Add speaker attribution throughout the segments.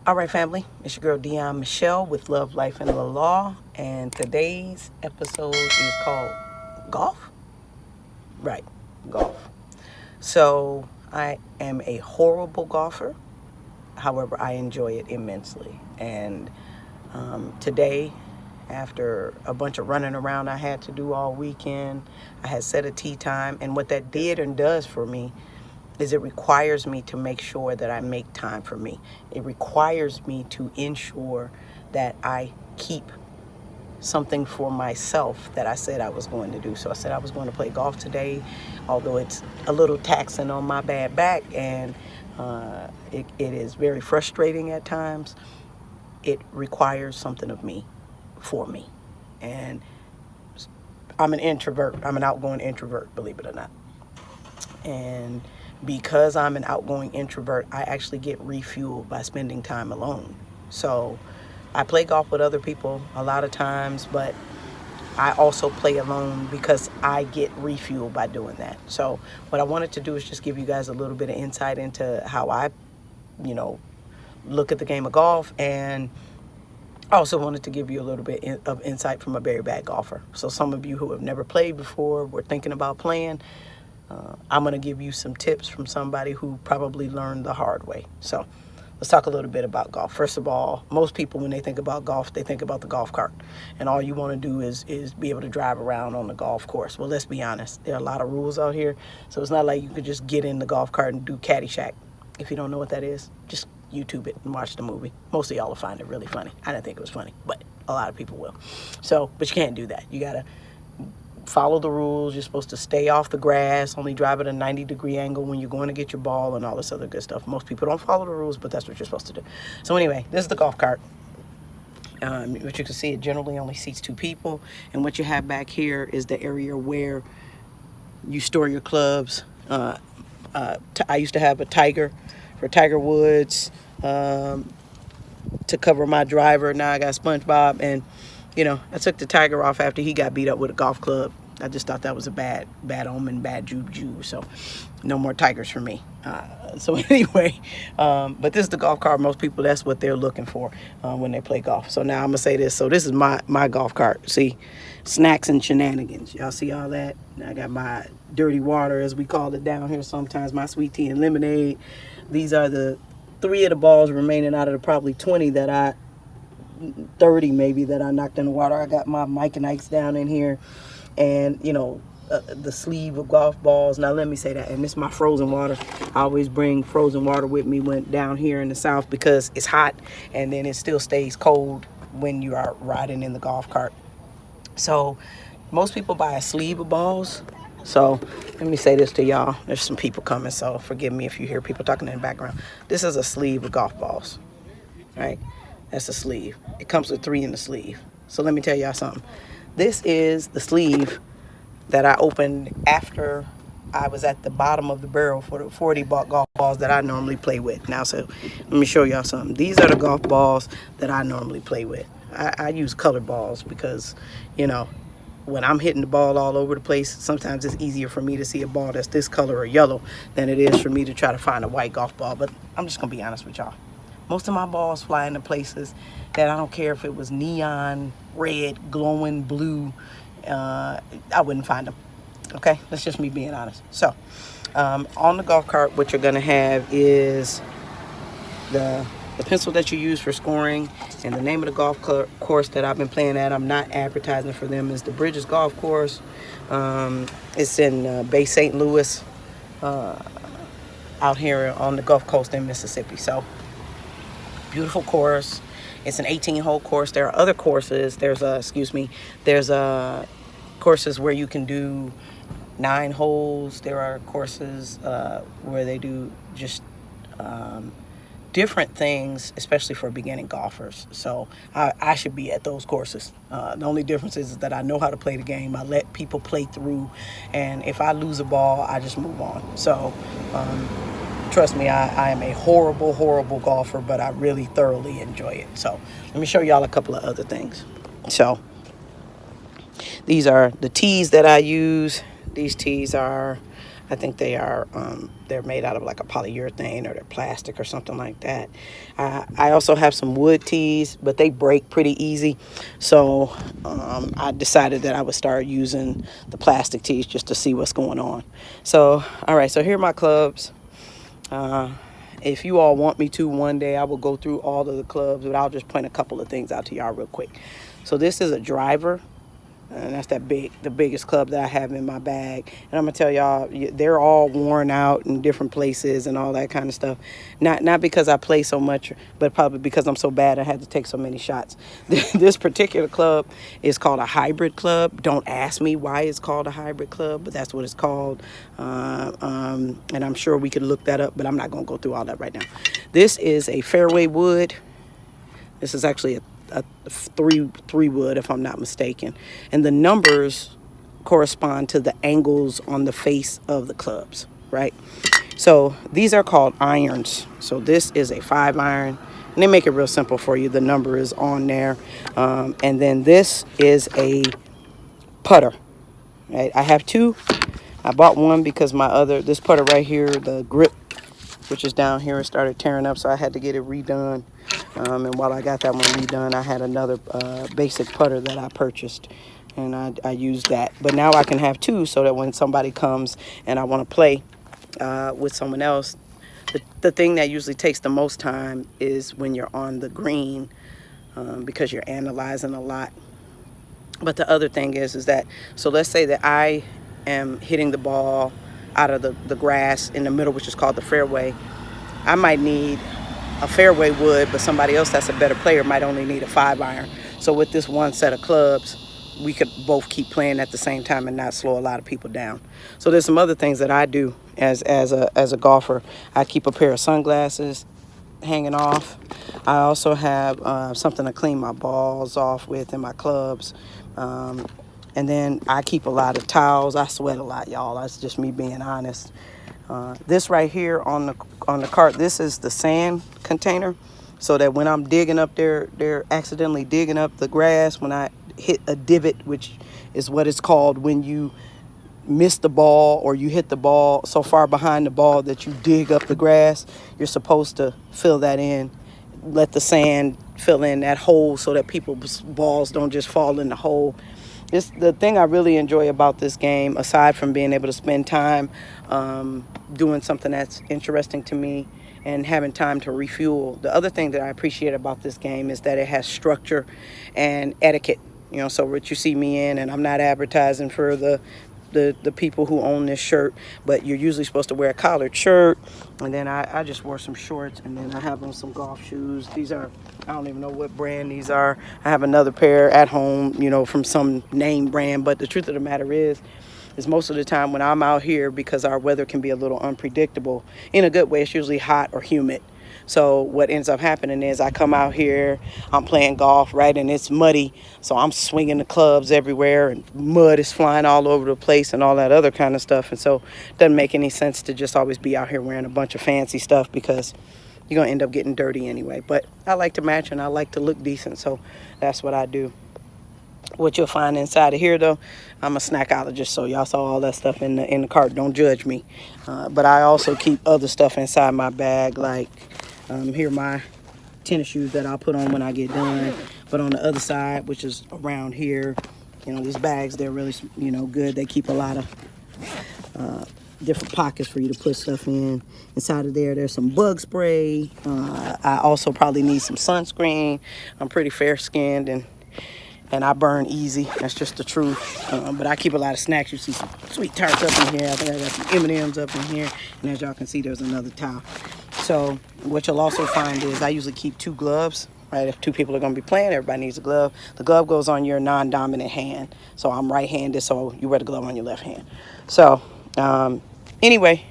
Speaker 1: All right, family. It's your girl Dion Michelle with Love, Life, and the Law, and today's episode is called Golf. Right, golf. So I am a horrible golfer. However, I enjoy it immensely. And today, after a bunch of running around I had to do all weekend, I had set a tee time, and what that did and does for me is it requires me to make sure that I make time for me. It requires me to ensure that I keep something for myself that I said I was going to do. So I said I was going to play golf today, although it's a little taxing on my bad back and it is very frustrating at times. It requires something of me for me. And I'm an introvert. I'm an outgoing introvert, believe it or not. And because I'm an outgoing introvert, I actually get refueled by spending time alone. So I play golf with other people a lot of times, but I also play alone because I get refueled by doing that. So what I wanted to do is just give you guys a little bit of insight into how I, you know, look at the game of golf, and I also wanted to give you a little bit of insight from a very bad golfer. So some of you who have never played before, were thinking about playing, I'm going to give you some tips from somebody who probably learned the hard way. So let's talk a little bit about golf. First of all, most people, when they think about golf, they think about the golf cart. And all you want to do is be able to drive around on the golf course. Well, let's be honest. There are a lot of rules out here. So it's not like you could just get in the golf cart and do Caddyshack. If you don't know what that is, just YouTube it and watch the movie. Most of y'all will find it really funny. I didn't think it was funny, but a lot of people will. So, but you can't do that. You got to follow the rules. You're supposed to stay off the grass, only drive at a 90-degree angle when you're going to get your ball, and all this other good stuff. Most people don't follow the rules, but that's what you're supposed to do. So anyway, this is the golf cart. What you can see, it generally only seats 2 people. And what you have back here is the area where you store your clubs. I used to have a Tiger for Tiger Woods to cover my driver. Now I got SpongeBob, and I took the Tiger off after he got beat up with a golf club. I just thought that was a bad omen, bad juju. So no more Tigers for me. So anyway, but this is the golf cart. Most people, that's what they're looking for when they play golf. So now I'm gonna say this. So this is my golf cart. See, snacks and shenanigans. Y'all see all that? I got my dirty water, as we call it down here sometimes, my sweet tea and lemonade. These are the 3 of the balls remaining out of the probably 20 that 30 maybe that I knocked in the water. I got my Mike and Ike's down in here, and the sleeve of golf balls. Now let me say that, and this is my frozen water. I always bring frozen water with me when down here in the South, because it's hot and then it still stays cold when you are riding in the golf cart. So most people buy a sleeve of balls. So let me say this to y'all. There's some people coming, so forgive me if you hear people talking in the background. This is a sleeve of golf balls, right? That's a sleeve. It comes with 3 in the sleeve. So let me tell y'all something. This is the sleeve that I opened after I was at the bottom of the barrel for the 40 golf balls that I normally play with. Now, so let me show y'all something. These are the golf balls that I normally play with. I use colored balls because, when I'm hitting the ball all over the place, sometimes it's easier for me to see a ball that's this color or yellow than it is for me to try to find a white golf ball. But I'm just going to be honest with y'all. Most of my balls fly into places that I don't care if it was neon, red, glowing, blue. I wouldn't find them. Okay? That's just me being honest. So, on the golf cart, what you're going to have is the pencil that you use for scoring, and the name of the golf course that I've been playing at, I'm not advertising for them, is the Bridges Golf Course. It's in Bay St. Louis, out here on the Gulf Coast in Mississippi. So, beautiful course. It's an 18-hole course. There are other courses. There's courses where you can do 9 holes. There are courses where they do just different things, especially for beginning golfers. So I should be at those courses. The only difference is that I know how to play the game. I let people play through, and if I lose a ball, I just move on. So trust me, I am a horrible, horrible golfer, but I really thoroughly enjoy it. So let me show y'all a couple of other things. So these are the tees that I use. These tees are, I think they're made out of like a polyurethane or they're plastic or something like that. I also have some wood tees, but they break pretty easy. So I decided that I would start using the plastic tees just to see what's going on. So, all right, so here are my clubs. If you all want me to one day, I will go through all of the clubs, but I'll just point a couple of things out to y'all real quick. So this is a driver. And that's the biggest club that I have in my bag. And I'm gonna tell y'all, they're all worn out in different places and all that kind of stuff. Not because I play so much, but probably because I'm so bad I had to take so many shots. This particular club is called a hybrid club. Don't ask me why it's called a hybrid club, but that's what it's called. And I'm sure we could look that up, but I'm not gonna go through all that right now. This is a fairway wood. This is actually a three wood, if I'm not mistaken, and the numbers correspond to the angles on the face of the clubs, right? So these are called irons. So this is a 5-iron, and they make it real simple for you. The number is on there, and then this is a putter, right? I have two. I bought one because this putter right here, the grip, which is down here, it started tearing up, so I had to get it redone. And while I got that one redone, I had another basic putter that I purchased, and I used that. But now I can have two, so that when somebody comes and I want to play with someone else, the thing that usually takes the most time is when you're on the green, because you're analyzing a lot. But the other thing is that, so let's say that I am hitting the ball out of the grass in the middle, which is called the fairway. I might need a fairway wood, but somebody else that's a better player might only need a 5-iron. So with this one set of clubs, we could both keep playing at the same time and not slow a lot of people down. So there's some other things that I do as a golfer. I keep a pair of sunglasses hanging off. I also have something to clean my balls off with and my clubs. And then I keep a lot of towels. I sweat a lot, y'all. That's just me being honest. This right here on the cart, this is the sand container, so that when I'm digging up they're accidentally digging up the grass, when I hit a divot, which is what it's called when you miss the ball or you hit the ball so far behind the ball that you dig up the grass, you're supposed to fill that in, let the sand fill in that hole so that people's balls don't just fall in the hole. The thing I really enjoy about this game, aside from being able to spend time doing something that's interesting to me and having time to refuel, the other thing that I appreciate about this game is that it has structure and etiquette. So what you see me in, and I'm not advertising for the people who own this shirt, but you're usually supposed to wear a collared shirt, and then I just wore some shorts, and then I have on some golf shoes. These are, I don't even know what brand these are. I have another pair at home, from some name brand, but the truth of the matter is most of the time when I'm out here, because our weather can be a little unpredictable, in a good way, it's usually hot or humid. So what ends up happening is I come out here, I'm playing golf, right, and it's muddy, so I'm swinging the clubs everywhere, and mud is flying all over the place and all that other kind of stuff. And so it doesn't make any sense to just always be out here wearing a bunch of fancy stuff, because you're going to end up getting dirty anyway. But I like to match and I like to look decent, so that's what I do. What you'll find inside of here, though, I'm a snackologist, so y'all saw all that stuff in the cart. Don't judge me. But I also keep other stuff inside my bag, like here are my tennis shoes that I'll put on when I get done. But on the other side, which is around here, these bags, they're really, good. They keep a lot of different pockets for you to put stuff in. Inside of there's some bug spray. I also probably need some sunscreen. I'm pretty fair-skinned, and I burn easy. That's just the truth. But I keep a lot of snacks. You see some sweet tarts up in here. I think I got some M&Ms up in here. And as y'all can see, there's another towel. So what you'll also find is I usually keep 2 gloves, right? If 2 people are going to be playing, everybody needs a glove. The glove goes on your non-dominant hand. So I'm right-handed, so you wear the glove on your left hand. So anyway,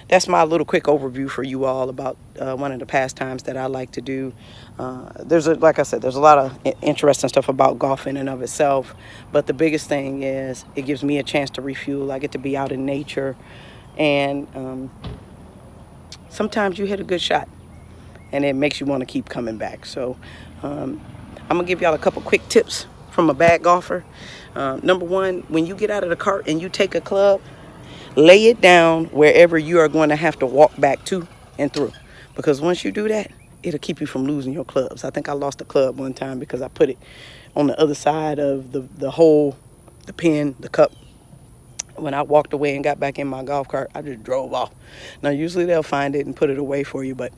Speaker 1: that's my little quick overview for you all about one of the pastimes that I like to do. Like I said, there's a lot of interesting stuff about golf in and of itself, but the biggest thing is it gives me a chance to refuel. I get to be out in nature, and sometimes you hit a good shot, and it makes you want to keep coming back. So I'm gonna give y'all a couple quick tips from a bad golfer. Number one, when you get out of the cart and you take a club, Lay it down wherever you are going to have to walk back to and through. Because once you do that, it'll keep you from losing your clubs. I think I lost a club one time because I put it on the other side of the hole, the pin, the cup. When I walked away and got back in my golf cart, I just drove off. Now, usually they'll find it and put it away for you, but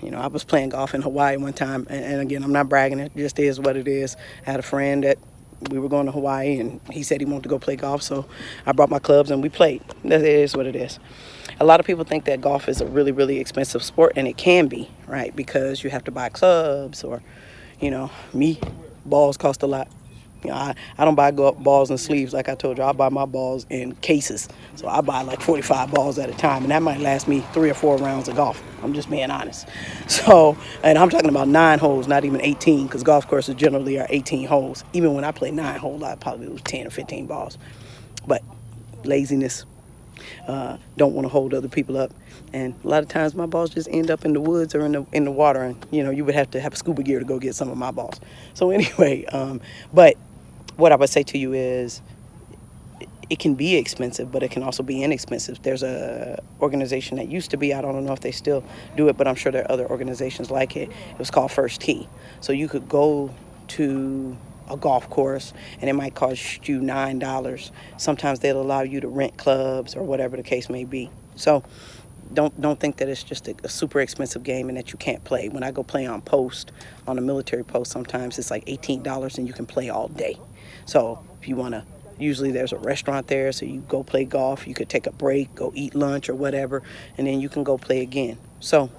Speaker 1: I was playing golf in Hawaii one time, and again, I'm not bragging. It just is what it is. I had a friend that we were going to Hawaii, and he said he wanted to go play golf, so I brought my clubs and we played. That is what it is. A lot of people think that golf is a really, really expensive sport, and it can be, right? Because you have to buy clubs, or, me, balls cost a lot. I don't buy balls in sleeves like I told you. I buy my balls in cases. So I buy like 45 balls at a time, and that might last me 3 or 4 rounds of golf. I'm just being honest. So, and I'm talking about 9 holes, not even 18, because golf courses generally are 18 holes. Even when I play 9 holes, I probably lose 10 or 15 balls. But laziness, don't want to hold other people up, and a lot of times my balls just end up in the woods or in the water, and you would have to have scuba gear to go get some of my balls. So anyway, but what I would say to you is, it can be expensive, but it can also be inexpensive. There's a organization that used to be, I don't know if they still do it, but I'm sure there are other organizations like it. It was called First Tee. So you could go to a golf course and it might cost you $9. Sometimes they'll allow you to rent clubs or whatever the case may be. So don't think that it's just a super expensive game and that you can't play. When I go play on a military post, sometimes it's like $18 and you can play all day. So if you want to, usually there's a restaurant there, so you go play golf. You could take a break, go eat lunch or whatever, and then you can go play again. So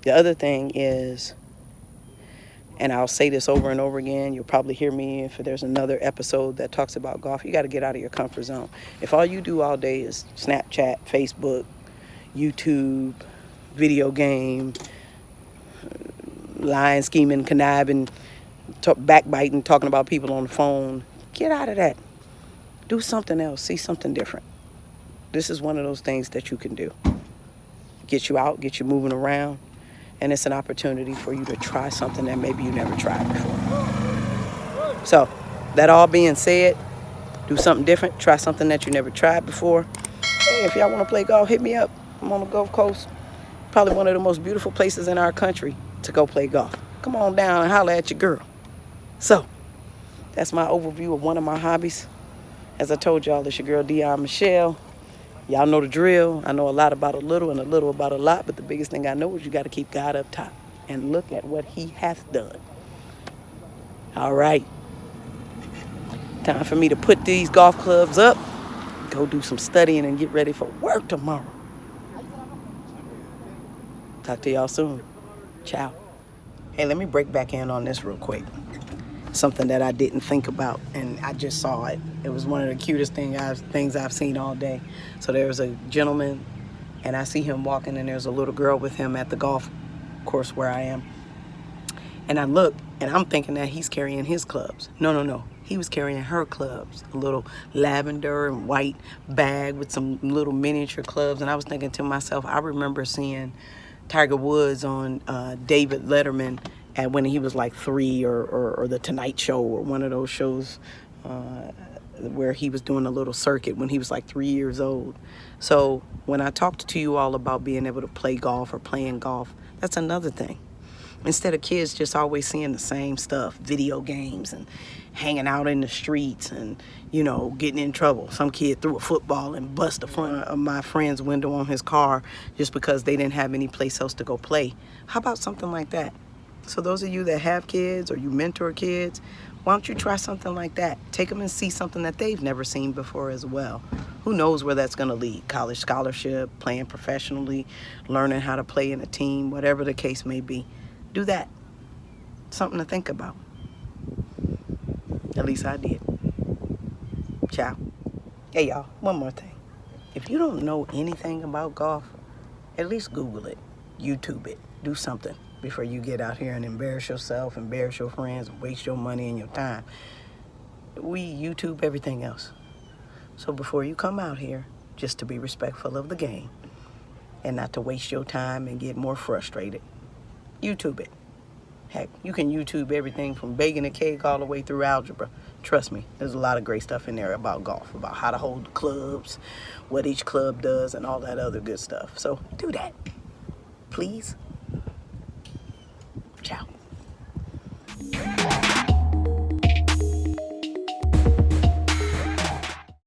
Speaker 1: the other thing is, and I'll say this over and over again, you'll probably hear me if there's another episode that talks about golf, you got to get out of your comfort zone. If all you do all day is Snapchat, Facebook, YouTube, video game, lying, scheming, conniving, backbiting, talking about people on the phone, get out of that. Do something else. See something different. This is one of those things that you can do. Get you out, get you moving around, and it's an opportunity for you to try something that maybe you never tried before. So, that all being said, do something different. Try something that you never tried before. Hey, if y'all want to play golf, hit me up. I'm on the Gulf Coast. Probably one of the most beautiful places in our country to go play golf. Come on down and holler at your girl. So, that's my overview of one of my hobbies. As I told y'all, it's your girl, Dion Michelle. Y'all know the drill. I know a lot about a little and a little about a lot, but the biggest thing I know is you got to keep God up top and look at what he hath done. All right. Time for me to put these golf clubs up, go do some studying, and get ready for work tomorrow. Talk to y'all soon. Ciao. Hey, let me break back in on this real quick. Something that I didn't think about, and I just saw it. It was one of the cutest things I've seen all day. So there was a gentleman, and I see him walking, and there's a little girl with him at the golf course where I am. And I look, and I'm thinking that he's carrying his clubs. No. He was carrying her clubs, a little lavender and white bag with some little miniature clubs. And I was thinking to myself, I remember seeing Tiger Woods on David Letterman when he was like 3, or The Tonight Show, or one of those shows where he was doing a little circuit when he was like 3 years old. So when I talked to you all about being able to play golf or playing golf, that's another thing. Instead of kids just always seeing the same stuff, video games and hanging out in the streets and, getting in trouble. Some kid threw a football and bust the front of my friend's window on his car just because they didn't have any place else to go play. How about something like that? So those of you that have kids or you mentor kids, why don't you try something like that? Take them and see something that they've never seen before as well. Who knows where that's going to lead? College scholarship, playing professionally, learning how to play in a team, whatever the case may be. Do that. Something to think about. At least I did. Ciao. Hey, y'all, one more thing. If you don't know anything about golf, at least Google it, YouTube it, do something before you get out here and embarrass yourself, embarrass your friends, and waste your money and your time. We YouTube everything else. So before you come out here, just to be respectful of the game and not to waste your time and get more frustrated, YouTube it. Heck, you can YouTube everything from baking a cake all the way through algebra. Trust me, there's a lot of great stuff in there about golf, about how to hold the clubs, what each club does, and all that other good stuff. So do that, please.